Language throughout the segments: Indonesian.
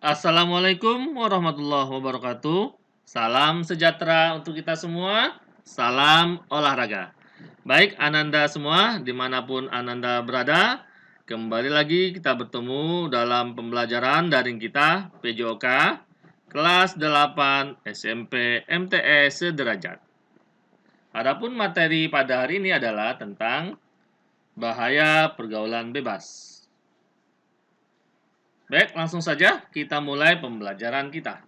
Assalamualaikum warahmatullahi wabarakatuh. Salam sejahtera untuk kita semua. Salam olahraga. Baik, Ananda semua, dimanapun Ananda berada, kembali lagi kita bertemu dalam pembelajaran daring kita, PJOK, kelas 8 SMP MTS Sederajat. Adapun materi pada hari ini adalah tentang bahaya pergaulan bebas. Baik, langsung saja kita mulai pembelajaran kita.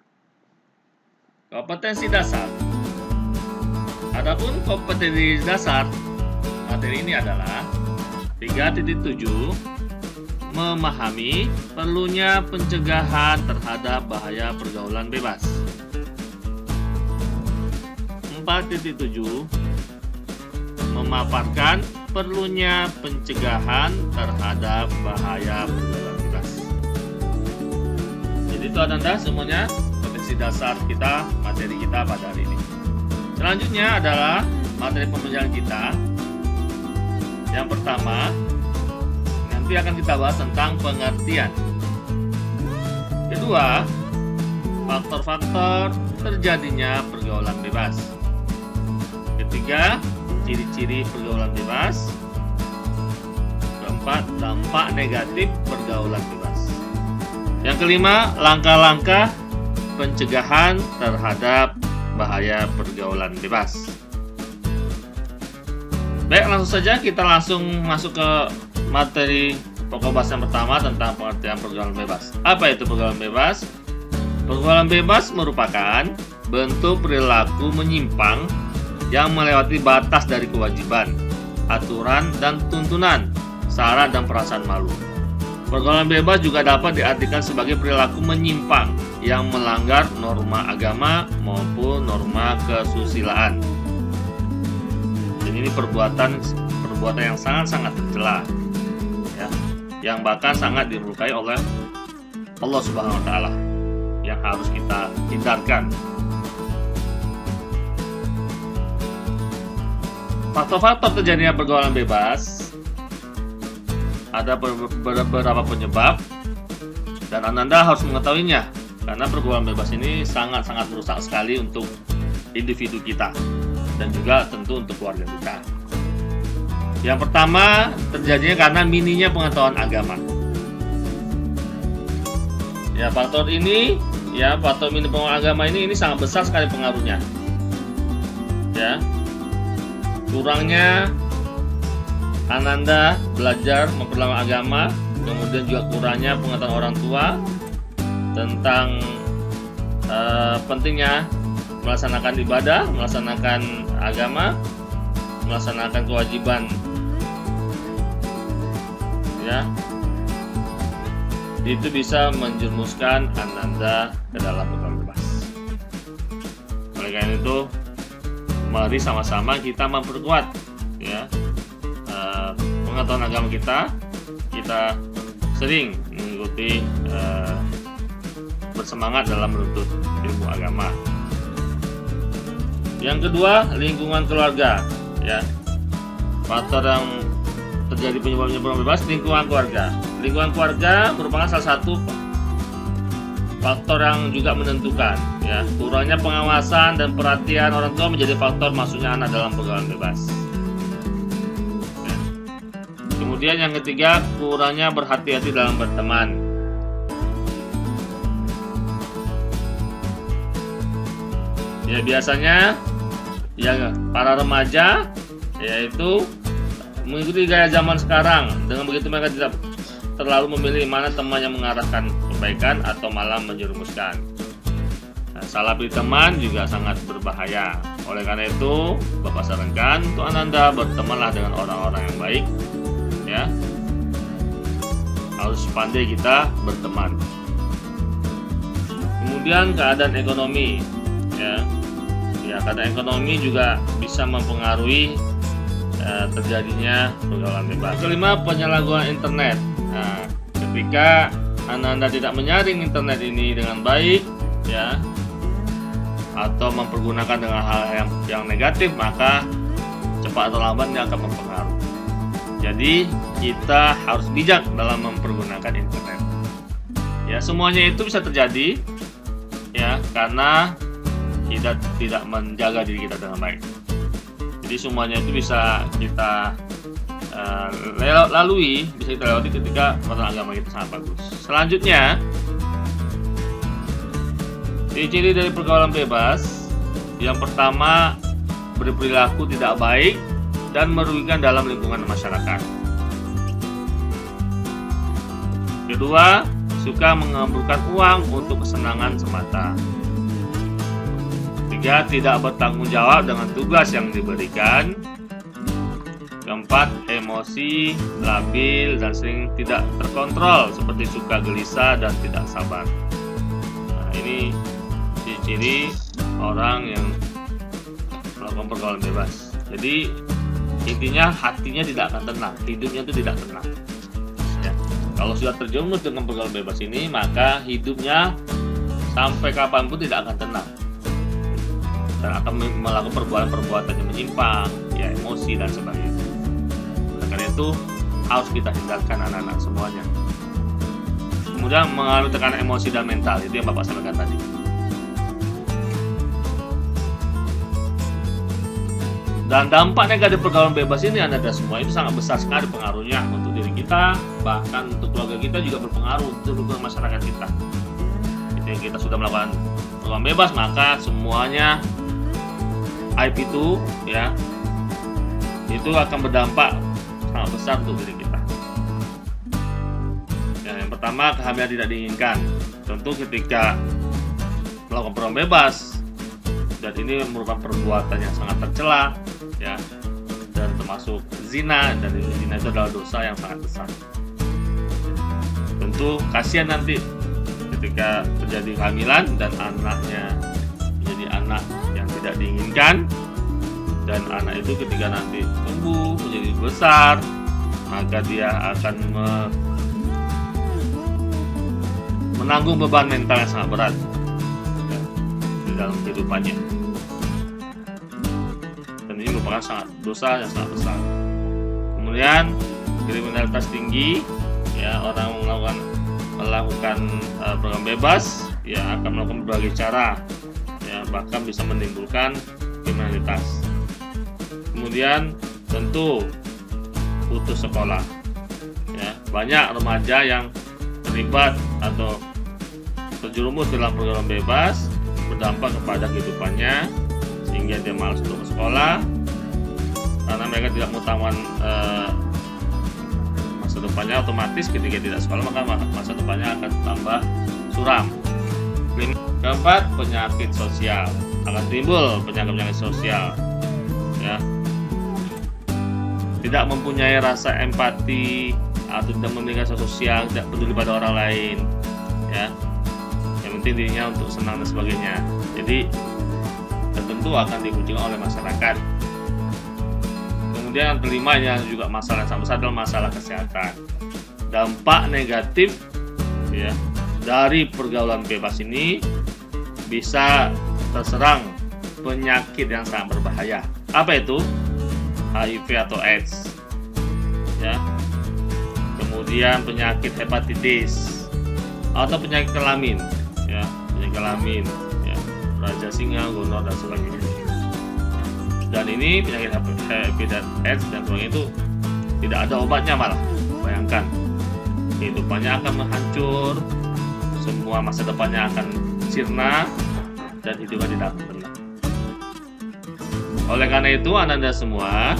Kompetensi dasar. Adapun kompetensi dasar materi ini adalah 3.7 memahami perlunya pencegahan terhadap bahaya pergaulan bebas. 4.7 memaparkan perlunya pencegahan terhadap bahaya pergaulan bebas. Jadi itu Anda semuanya kompetensi dasar kita, materi kita pada hari ini. Selanjutnya adalah materi pembelajaran kita. Yang pertama, nanti akan kita bahas tentang pengertian. Kedua, faktor-faktor terjadinya pergaulan bebas. Ketiga, ciri-ciri pergaulan bebas. Keempat, dampak negatif pergaulan bebas. Yang kelima, langkah-langkah pencegahan terhadap bahaya pergaulan bebas. Baik, langsung saja kita langsung masuk ke materi pokok bahas yang pertama tentang pengertian pergaulan bebas. Apa itu pergaulan bebas? Pergaulan bebas merupakan bentuk perilaku menyimpang yang melewati batas dari kewajiban, aturan, dan tuntunan, syarat dan perasaan malu. Pergaulan bebas juga dapat diartikan sebagai perilaku menyimpang yang melanggar norma agama maupun norma kesusilaan. Dan ini perbuatan yang sangat-sangat tercela, ya, yang bahkan sangat dimurkai oleh Allah Subhanahu wa taala, yang harus kita hindarkan. Faktor-faktor terjadinya pergaulan bebas ada beberapa penyebab dan Anda harus mengetahuinya, karena pergaulan bebas ini sangat-sangat merusak sekali untuk individu kita dan juga tentu untuk keluarga kita. Yang pertama, terjadinya karena minimnya pengetahuan agama. Ya, faktor minim pengetahuan agama ini sangat besar sekali pengaruhnya. Ya. Kurangnya Ananda belajar memperdalam agama, kemudian juga kurangnya pengetahuan orang tua tentang pentingnya melaksanakan ibadah, melaksanakan agama, melaksanakan kewajiban, ya, itu bisa menjerumuskan Ananda ke dalam pergaulan bebas. Oleh karena itu, mari sama-sama kita memperkuat, ya, pengetahuan agama kita sering mengikuti bersemangat dalam menuntut ilmu agama. Yang kedua, lingkungan keluarga, ya. Faktor yang terjadi penyebabnya pergaulan bebas, lingkungan keluarga. Lingkungan keluarga merupakan salah satu faktor yang juga menentukan, ya. Kurangnya pengawasan dan perhatian orang tua menjadi faktor masuknya anak dalam pergaulan bebas. Kemudian yang ketiga, kurangnya berhati-hati dalam berteman. Ya, biasanya ya para remaja yaitu mengikuti gaya zaman sekarang. Dengan begitu mereka tidak terlalu memilih mana teman yang mengarahkan kebaikan atau malah menjerumuskan. Nah, salah pilih teman juga sangat berbahaya. Oleh karena itu, Bapak sarankan untuk Anda bertemanlah dengan orang-orang yang baik. Ya, harus pandai kita berteman. Kemudian keadaan ekonomi, ya, keadaan ekonomi juga bisa mempengaruhi terjadinya pergaulan bebas. Kelima, penyalahgunaan internet. Nah, ketika Anda tidak menyaring internet ini dengan baik, ya, atau mempergunakan dengan hal yang negatif, maka cepat atau lambat dia akan mempengaruhi. Jadi kita harus bijak dalam mempergunakan internet. Ya, semuanya itu bisa terjadi ya karena kita tidak menjaga diri kita dengan baik. Jadi semuanya itu bisa kita lalui, bisa kita lewati ketika pengetahuan agama kita sangat bagus. Selanjutnya, ciri-ciri dari pergaulan bebas. Yang pertama, berperilaku tidak baik dan merugikan dalam lingkungan masyarakat. Kedua, suka mengamburkan uang untuk kesenangan semata. Tiga, tidak bertanggung jawab dengan tugas yang diberikan. Keempat, emosi, labil, dan sering tidak terkontrol seperti suka gelisah dan tidak sabar. Nah, ini ciri-ciri orang yang melakukan pergaulan bebas. Jadi intinya hatinya tidak akan tenang, hidupnya itu tidak tenang. Ya. Kalau sudah terjerumus dengan pergaulan bebas ini, maka hidupnya sampai kapanpun tidak akan tenang dan akan melakukan perbuatan-perbuatan yang menyimpang, ya, emosi dan sebagainya. Karena itu harus kita hindarkan anak-anak semuanya. Kemudian mengalami tekanan emosi dan mental, itu yang Bapak sampaikan tadi. Dan dampak negatif pergaulan bebas ini anda semua itu sangat besar sekali pengaruhnya untuk diri kita, bahkan untuk keluarga kita juga berpengaruh untuk lingkungan masyarakat kita. Ketika kita sudah melakukan pergaulan bebas, maka semuanya aib itu ya itu akan berdampak sangat besar untuk diri kita. Yang pertama, kehamilan tidak diinginkan. Tentu ketika melakukan pergaulan bebas, dan ini merupakan perbuatan yang sangat tercela, ya, dan termasuk zina, dan zina itu adalah dosa yang sangat besar. Tentu kasihan nanti ketika terjadi kehamilan dan anaknya menjadi anak yang tidak diinginkan. Dan anak itu ketika nanti tumbuh menjadi besar, maka dia akan menanggung beban mental yang sangat berat ya, di dalam kehidupannya. Dan ini merupakan dosa yang sangat besar. Kemudian kriminalitas tinggi, ya, orang melakukan program bebas, ya, akan melakukan berbagai cara, ya, bahkan bisa menimbulkan kriminalitas. Kemudian tentu putus sekolah, ya, banyak remaja yang terlibat atau terjerumus dalam program bebas berdampak kepada kehidupannya sehingga dia malas untuk sekolah karena mereka tidak mengutamakan masa depannya. Otomatis ketika tidak sekolah maka masa depannya akan tambah suram. Keempat, penyakit sosial, akan timbul penyakit sosial, ya, tidak mempunyai rasa empati atau tidak memiliki rasa sosial, tidak peduli pada orang lain, ya, yang penting dirinya untuk senang dan sebagainya. Jadi tentu akan dikunjungi oleh masyarakat. Kemudian yang kelima, yang juga masalah yang sangat besar adalah masalah kesehatan. Dampak negatif, ya, dari pergaulan bebas ini bisa terserang penyakit yang sangat berbahaya. Apa itu? HIV atau AIDS, ya. Kemudian penyakit hepatitis atau penyakit kelamin, ya, penyakit kelamin, ya, raja singa, gonor dan sebagainya. Dan ini penyakit HIV dan AIDS dan sebagainya itu tidak ada obatnya malah. Bayangkan, kehidupannya akan menghancur, semua masa depannya akan sirna dan hidupnya tidak akan tenang. Oleh karena itu, Anda semua,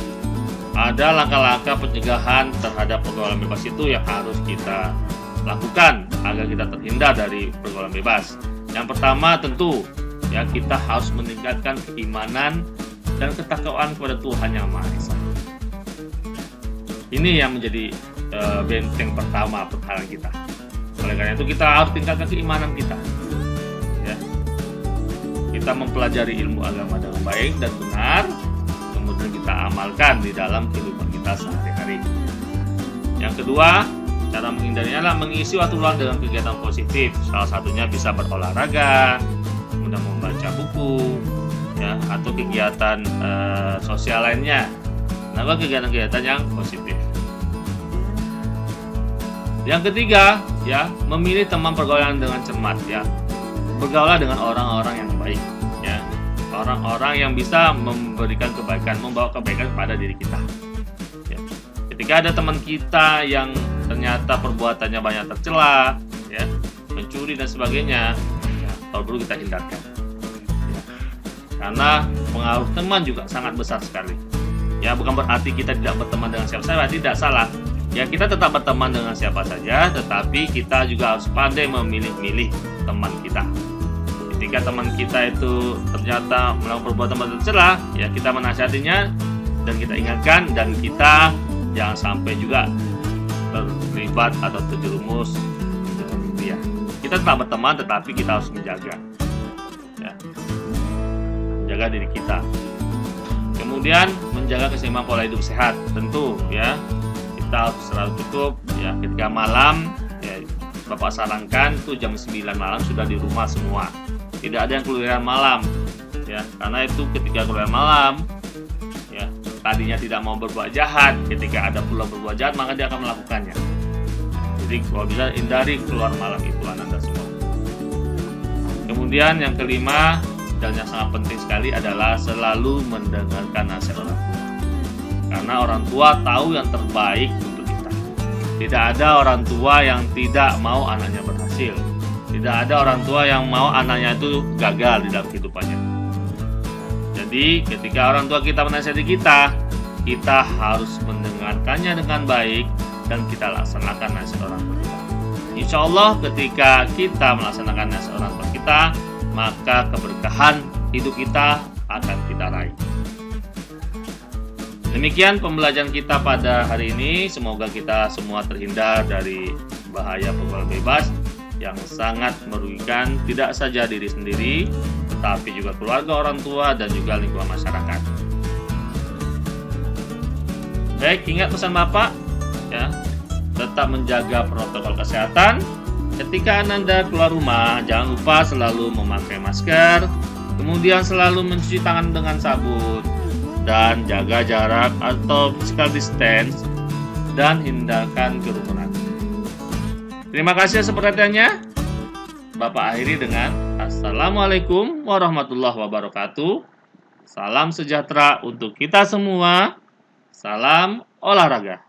ada langkah-langkah pencegahan terhadap pergaulan bebas itu yang harus kita lakukan agar kita terhindar dari pergaulan bebas. Yang pertama tentu, ya, kita harus meningkatkan keimanan dan ketakwaan kepada Tuhan Yang Maha Esa. Ini yang menjadi benteng pertama pertahanan kita. Oleh karena itu kita harus tingkatkan keimanan kita. Ya. Kita mempelajari ilmu agama dengan baik dan benar, kemudian kita amalkan di dalam kehidupan kita sehari-hari. Yang kedua, cara menghindarinya adalah mengisi waktu luang dengan kegiatan positif. Salah satunya bisa berolahraga, kemudian membaca buku, ya, atau kegiatan sosial lainnya. Nah, kegiatan-kegiatan yang positif. Yang ketiga, ya, memilih teman pergaulan dengan cermat, ya. Bergaulah dengan orang-orang yang baik, ya. Orang-orang yang bisa memberikan kebaikan, membawa kebaikan kepada diri kita. Ya. Ketika ada teman kita yang ternyata perbuatannya banyak tercela, ya, mencuri dan sebagainya, ya, kalau perlu kita hindarkan. Ya. Karena pengaruh teman juga sangat besar sekali. Ya, bukan berarti kita tidak berteman dengan siapa-siapa, tidak salah. Ya, kita tetap berteman dengan siapa saja, tetapi kita juga harus pandai memilih-milih teman kita. Ketika teman kita itu ternyata melakukan perbuatan tercela, ya kita menasihatinya dan kita ingatkan, dan kita jangan sampai juga terlibat atau terjerumus dengan dia. Kita tetap berteman, tetapi kita harus menjaga, ya, menjaga diri kita. Kemudian menjaga keseimbangan pola hidup sehat, tentu, ya. Kita harus selalu cukup, ya, ketika malam, ya, Bapak sarankan tuh jam 9 malam sudah di rumah semua. Tidak ada yang keluar malam, ya, karena itu ketika keluar malam, ya, tadinya tidak mau berbuat jahat, ketika ada peluang berbuat jahat maka dia akan melakukannya. Jadi kalau bisa hindari keluar malam itu Anda semua. Kemudian yang kelima dan yang sangat penting sekali adalah selalu mendengarkan nasihat orang tua. Karena orang tua tahu yang terbaik untuk kita. Tidak ada orang tua yang tidak mau anaknya berhasil. Tidak ada orang tua yang mau anaknya itu gagal di dalam kehidupannya. Jadi ketika orang tua kita menasihati kita, kita harus mendengarkannya dengan baik dan kita laksanakan nasihat orang tua kita. Insya Allah ketika kita melaksanakan nasihat orang tua kita, maka keberkahan hidup kita akan kita raih. Demikian pembelajaran kita pada hari ini. Semoga kita semua terhindar dari bahaya pergaulan bebas yang sangat merugikan tidak saja diri sendiri, tetapi juga keluarga, orang tua, dan juga lingkungan masyarakat. Baik, ingat pesan Bapak, ya, tetap menjaga protokol kesehatan. Ketika Anda keluar rumah, jangan lupa selalu memakai masker, kemudian selalu mencuci tangan dengan sabun, dan jaga jarak atau physical distance, dan hindarkan kerumunan. Terima kasih atas perhatiannya. Bapak akhiri dengan Assalamualaikum warahmatullahi wabarakatuh. Salam sejahtera untuk kita semua. Salam olahraga.